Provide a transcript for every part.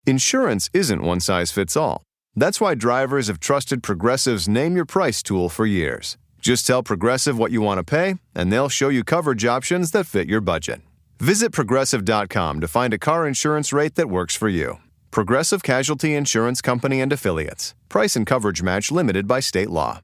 Insurance isn't one size fits all. That's why drivers have trusted Progressive's Name Your Price tool for years. Just tell Progressive what you want to pay, and they'll show you coverage options that fit your budget. Visit Progressive.com to find a car insurance rate that works for you. Progressive Casualty Insurance Company and Affiliates. Price and coverage match limited by state law.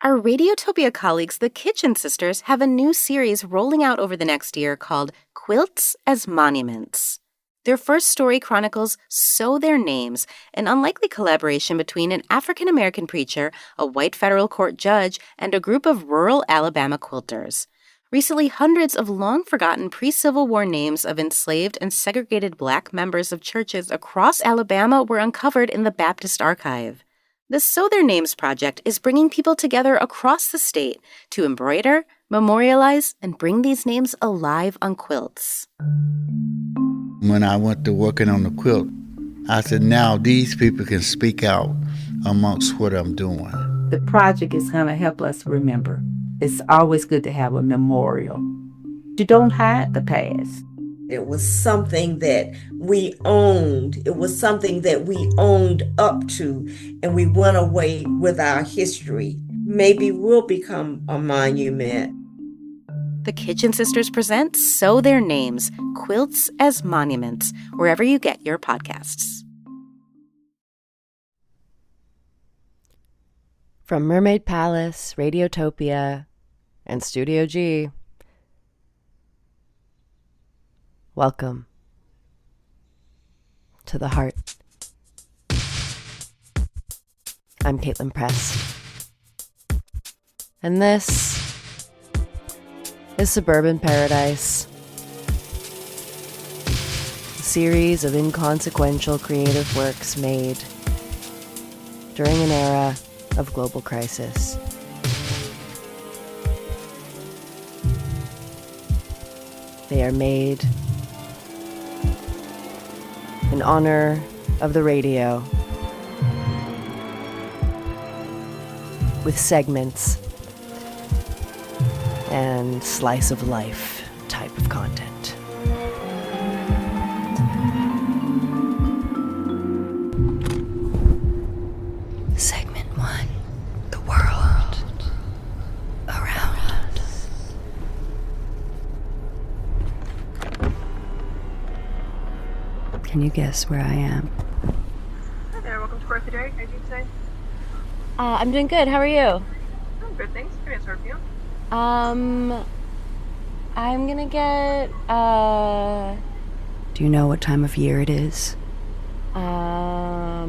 Our Radiotopia colleagues, the Kitchen Sisters, have a new series rolling out over the next year called Quilts as Monuments. Their first story chronicles Sew Their Names, an unlikely collaboration between an African-American preacher, a white federal court judge, and a group of rural Alabama quilters. Recently, hundreds of long-forgotten pre-Civil War names of enslaved and segregated Black members of churches across Alabama were uncovered in the Baptist Archive. The Sew Their Names project is bringing people together across the state to embroider, memorialize, and bring these names alive on quilts. When I went to working on the quilt, I said, now these people can speak out amongst what I'm doing. The project is going to help us remember. It's always good to have a memorial. You don't hide the past. It was something that we owned. It was something that we owned up to, and we went away with our history. Maybe we'll become a monument. The Kitchen Sisters present Sew Their Names, Quilts as Monuments, wherever you get your podcasts. From Mermaid Palace, Radiotopia, and Studio G, welcome to the heart. I'm Caitlin Press, and this is Suburban Paradise, a series of inconsequential creative works made during an era of global crisis. They are made in honor of the radio, with segments and slice of life type of content. Segment 1, the world around us. Can you guess where I am? Hi there, welcome to Birthday Day. How are you doing today? I'm doing good. How are you? I'm good, thanks. Can I serve you? I'm gonna get, Do you know what time of year it is? Let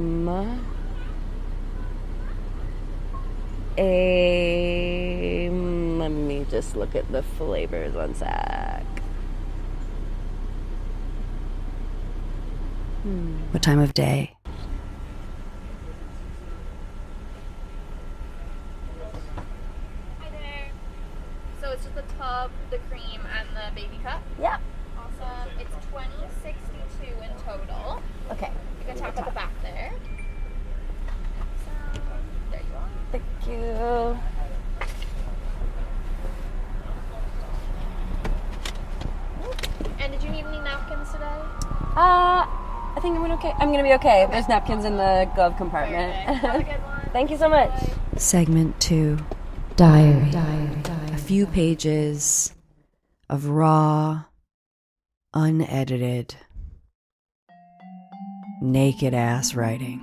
me just look at the flavors one sec. What time of day? Hi there. So it's just the tub, the cream, and the baby cup? Yeah. Awesome. It's $20.62 in total. Okay. You can tap at the back there. Awesome. There you are. Thank you. And did you need any napkins today? I think I'm gonna be okay. There's napkins in the glove compartment. Perfect. Have a good one. Thank you so much. Bye. Segment 2. Diary. A few pages of raw, unedited, naked ass writing.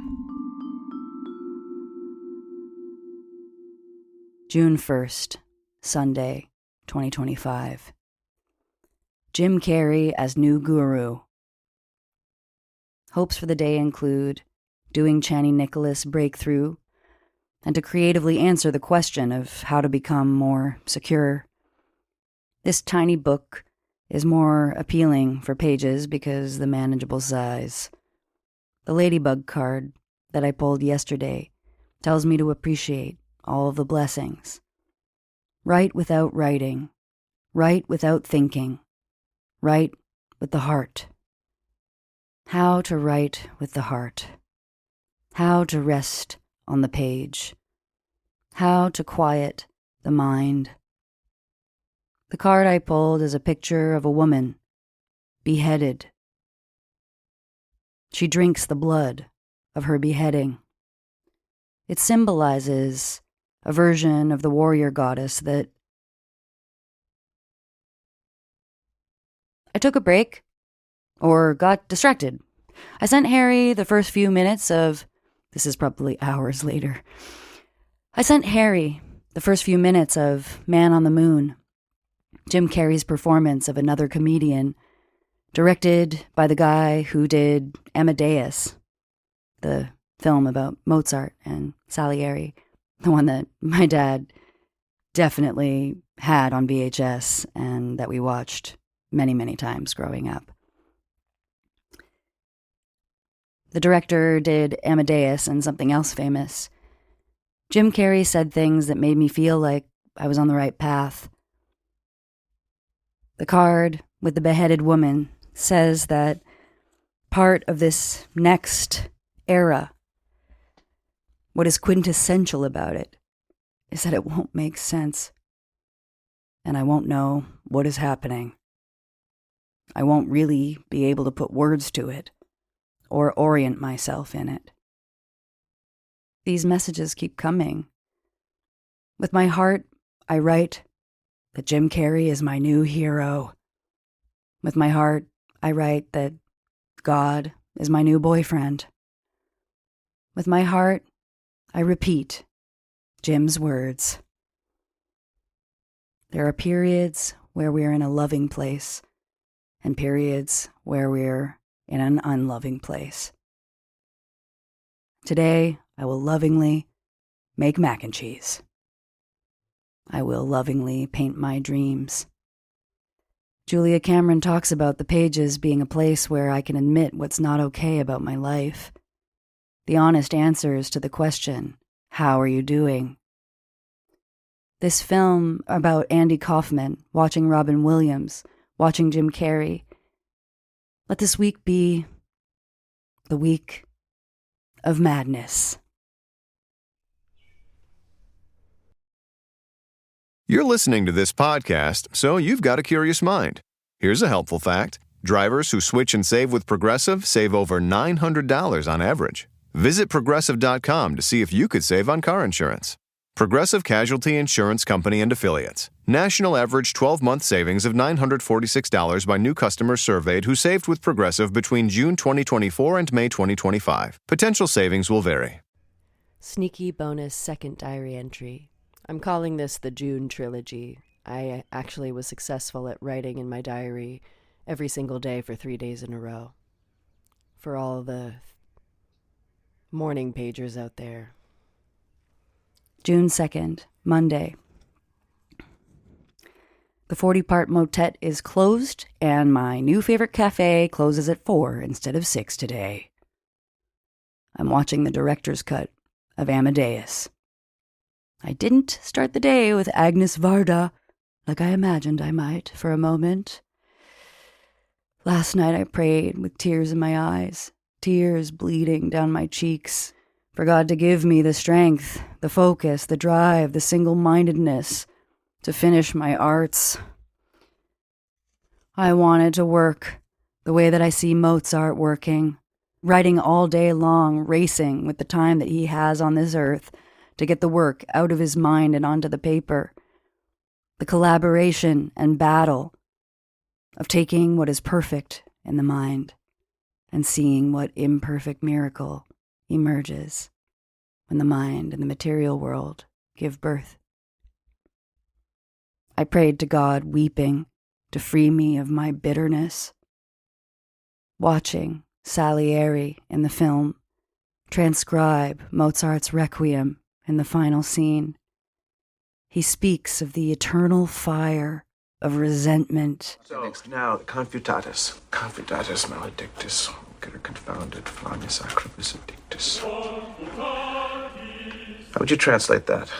June 1st, Sunday, 2025. Jim Carey as new guru. Hopes for the day include doing Channy Nicholas breakthrough and to creatively answer the question of how to become more secure. This tiny book is more appealing for pages because the manageable size. The ladybug card that I pulled yesterday tells me to appreciate all of the blessings. Write without writing. Write without thinking. Write with the heart. How to write with the heart. How to rest on the page. How to quiet the mind. The card I pulled is a picture of a woman, beheaded. She drinks the blood of her beheading. It symbolizes a version of the warrior goddess that... I took a break, or got distracted. I sent Harry the first few minutes of... This is probably hours later. I sent Harry the first few minutes of Man on the Moon, Jim Carrey's performance of another comedian, directed by the guy who did Amadeus, the film about Mozart and Salière, the one that my dad definitely had on VHS and that we watched many, many times growing up. The director did Amadeus and something else famous. Jim Carrey said things that made me feel like I was on the right path. The card with the beheaded woman says that part of this next era, what is quintessential about it, is that it won't make sense. And I won't know what is happening. I won't really be able to put words to it or orient myself in it. These messages keep coming. With my heart, I write that Jim Carrey is my new hero. With my heart, I write that God is my new boyfriend. With my heart, I repeat Jim's words. There are periods where we're in a loving place and periods where we're in an unloving place. Today, I will lovingly make mac and cheese. I will lovingly paint my dreams. Julia Cameron talks about the pages being a place where I can admit what's not okay about my life. The honest answers to the question, how are you doing? This film about Andy Kaufman, watching Robin Williams, watching Jim Carrey. Let this week be the week of madness. You're listening to this podcast, so you've got a curious mind. Here's a helpful fact. Drivers who switch and save with Progressive save over $900 on average. Visit Progressive.com to see if you could save on car insurance. Progressive Casualty Insurance Company and Affiliates. National average 12-month savings of $946 by new customers surveyed who saved with Progressive between June 2024 and May 2025. Potential savings will vary. Sneaky bonus second diary entry. I'm calling this the June trilogy. I actually was successful at writing in my diary every single day for 3 days in a row. For all the morning pagers out there. June 2nd, Monday. The 40-part motet is closed, and my new favorite cafe closes at 4 instead of 6 today. I'm watching the director's cut of Amadeus. I didn't start the day with Agnes Varda, like I imagined I might for a moment. Last night I prayed with tears in my eyes, tears bleeding down my cheeks, for God to give me the strength, the focus, the drive, the single-mindedness to finish my arts. I wanted to work the way that I see Mozart working, writing all day long, racing with the time that he has on this earth to get the work out of his mind and onto the paper. The collaboration and battle of taking what is perfect in the mind and seeing what imperfect miracle emerges when the mind and the material world give birth. I prayed to God, weeping, to free me of my bitterness. Watching Salière in the film transcribe Mozart's Requiem in the final scene, he speaks of the eternal fire of resentment. So, now, confutatus maledictus, Ocer confounded, flammis acribis addictus. How would you translate that?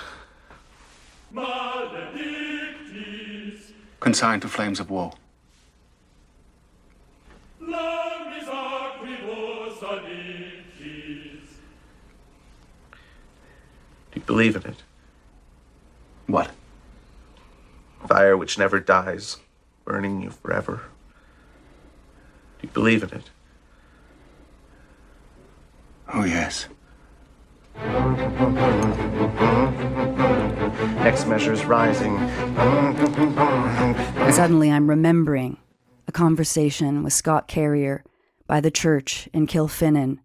Consigned to flames of woe. Do you believe in it? What? Fire which never dies, burning you forever. Do you believe in it? Oh, yes. Next measure's rising. And suddenly I'm remembering a conversation with Scott Carrier by the church in Kilfinnan,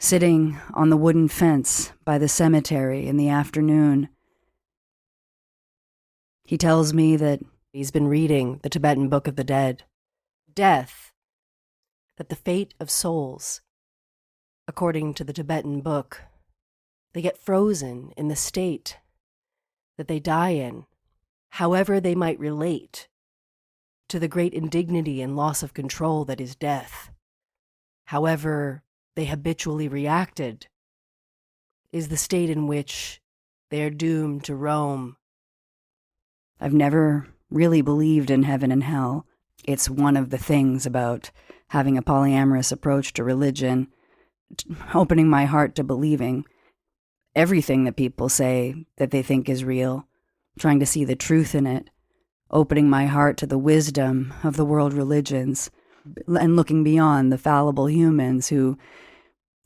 sitting on the wooden fence by the cemetery in the afternoon. He tells me that he's been reading the Tibetan Book of the Dead. Death, that the fate of souls, according to the Tibetan book, they get frozen in the state that they die in, however they might relate to the great indignity and loss of control that is death. However they habitually reacted is the state in which they are doomed to roam. I've never really believed in heaven and hell. It's one of the things about having a polyamorous approach to religion, opening my heart to believing everything that people say that they think is real, trying to see the truth in it, opening my heart to the wisdom of the world religions, and looking beyond the fallible humans who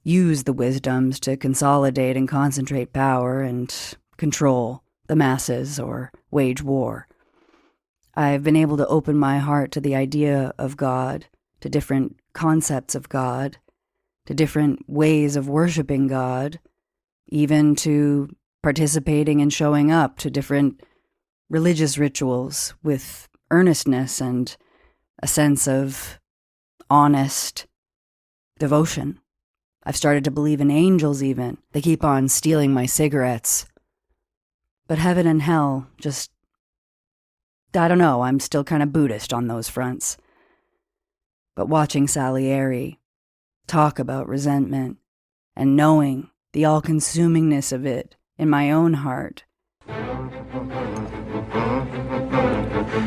use the wisdoms to consolidate and concentrate power and control the masses or wage war. I've been able to open my heart to the idea of God, to different concepts of God, to different ways of worshiping God, even to participating and showing up to different religious rituals with earnestness and a sense of honest devotion. I've started to believe in angels even. They keep on stealing my cigarettes. But heaven and hell just, I don't know, I'm still kind of Buddhist on those fronts. But watching Salière talk about resentment and knowing the all-consumingness of it in my own heart.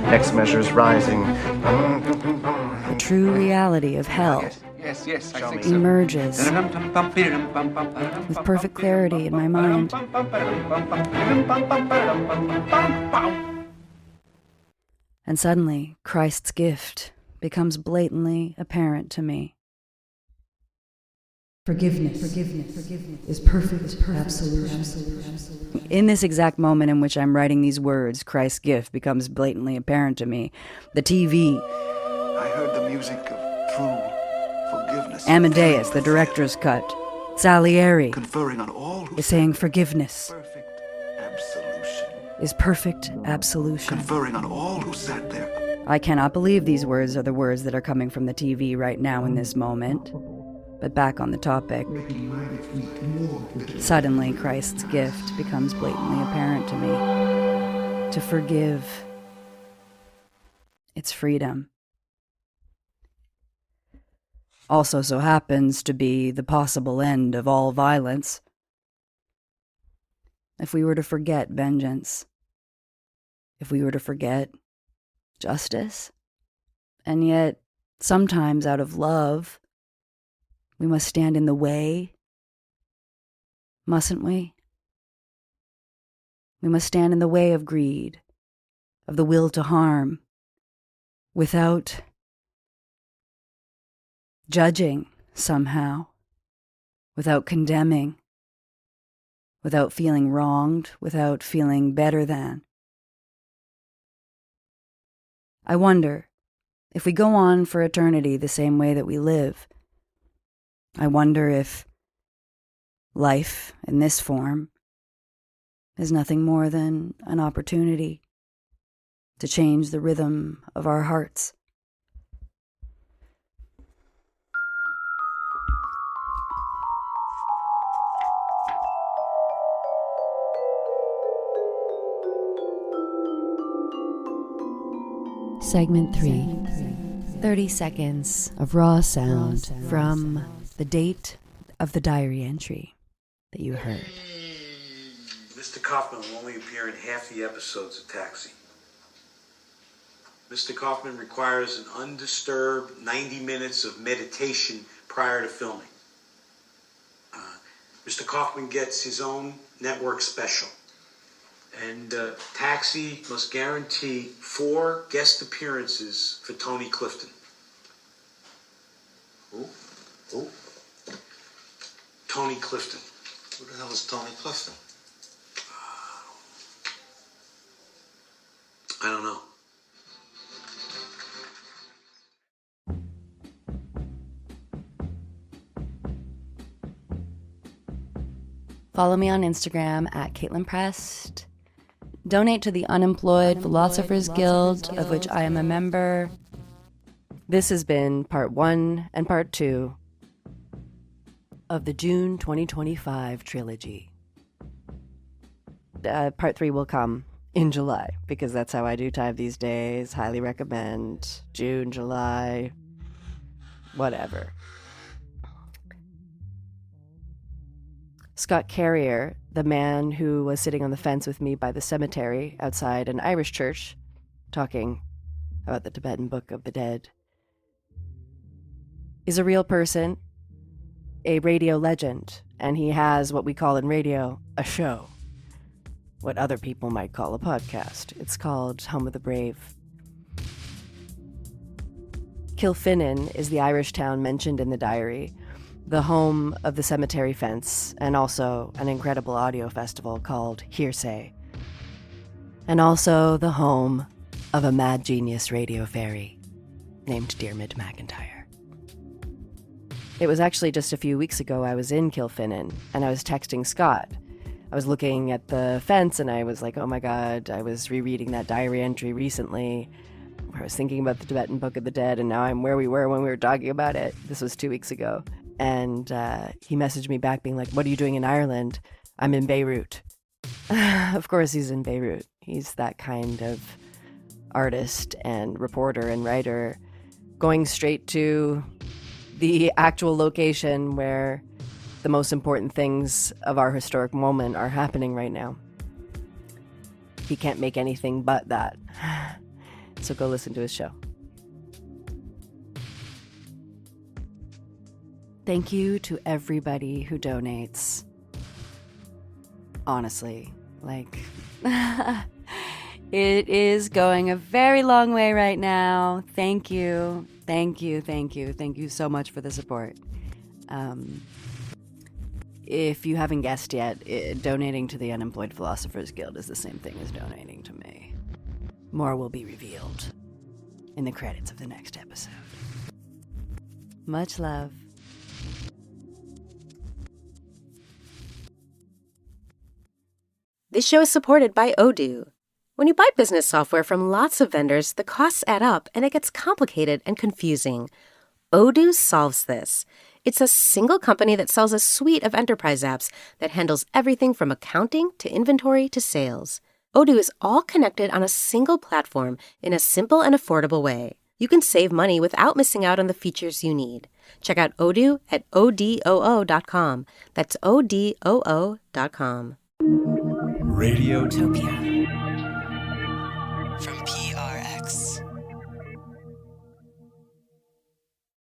Next measure's rising. The true reality of hell Yes, emerges with perfect clarity in my mind. And suddenly, Christ's gift becomes blatantly apparent to me. Forgiveness is perfect, absolute. In this exact moment in which I'm writing these words, Christ's gift becomes blatantly apparent to me. The TV. I heard the music of true forgiveness. Amadeus, the director's cut. Salière Conferring on all who is saying forgiveness perfect absolution. is perfect absolution. Conferring on all who sat there. I cannot believe these words are the words that are coming from the TV right now in this moment. But back on the topic, suddenly Christ's gift becomes blatantly apparent to me. To forgive, it's freedom. Also so happens to be the possible end of all violence. If we were to forget vengeance, if we were to forget justice, and yet sometimes out of love, we must stand in the way, mustn't we? We must stand in the way of greed, of the will to harm, without judging somehow, without condemning, without feeling wronged, without feeling better than. I wonder if we go on for eternity the same way that we live. I wonder if life in this form is nothing more than an opportunity to change the rhythm of our hearts. Segment 3. 30 seconds of raw sound from the date of the diary entry that you heard. Mr. Kaufman will only appear in half the episodes of Taxi. Mr. Kaufman requires an undisturbed 90 minutes of meditation prior to filming. Mr. Kaufman gets his own network special. And Taxi must guarantee 4 guest appearances for Tony Clifton. Ooh. Tony Clifton. Who the hell is Tony Clifton? I don't know. Follow me on Instagram at Caitlin Prest. Donate to the Unemployed Philosophers Guild, of which I am a member. This has been part 1 and part 2 of the June 2025 trilogy. Part 3 will come in July, because that's how I do time these days. Highly recommend. June, July, whatever. Scott Carey, the man who was sitting on the fence with me by the cemetery outside an Irish church, talking about the Tibetan Book of the Dead, is a real person, a radio legend, and he has what we call in radio a show. What other people might call a podcast. It's called Home of the Brave. Kilfinnan is the Irish town mentioned in the diary, the home of the cemetery fence, and also an incredible audio festival called Hearsay. And also the home of a mad genius radio fairy named Diarmid McIntyre. It was actually just a few weeks ago I was in Kilfinnan, and I was texting Scott. I was looking at the fence, and I was like, oh my god, I was rereading that diary entry recently, where I was thinking about the Tibetan Book of the Dead, and now I'm where we were when we were talking about it. This was 2 weeks ago. And he messaged me back being like, what are you doing in Ireland? I'm in Beirut. Of course he's in Beirut. He's that kind of artist and reporter and writer, going straight to the actual location where the most important things of our historic moment are happening right now. He can't make anything but that. So go listen to his show. Thank you to everybody who donates. Honestly, it is going a very long way right now. Thank you. Thank you. Thank you. Thank you so much for the support. If you haven't guessed yet, donating to the Unemployed Philosophers Guild is the same thing as donating to me. More will be revealed in the credits of the next episode. Much love. This show is supported by Odoo. When you buy business software from lots of vendors, the costs add up and it gets complicated and confusing. Odoo solves this. It's a single company that sells a suite of enterprise apps that handles everything from accounting to inventory to sales. Odoo is all connected on a single platform in a simple and affordable way. You can save money without missing out on the features you need. Check out Odoo at odoo.com. That's odoo.com. Radiotopia.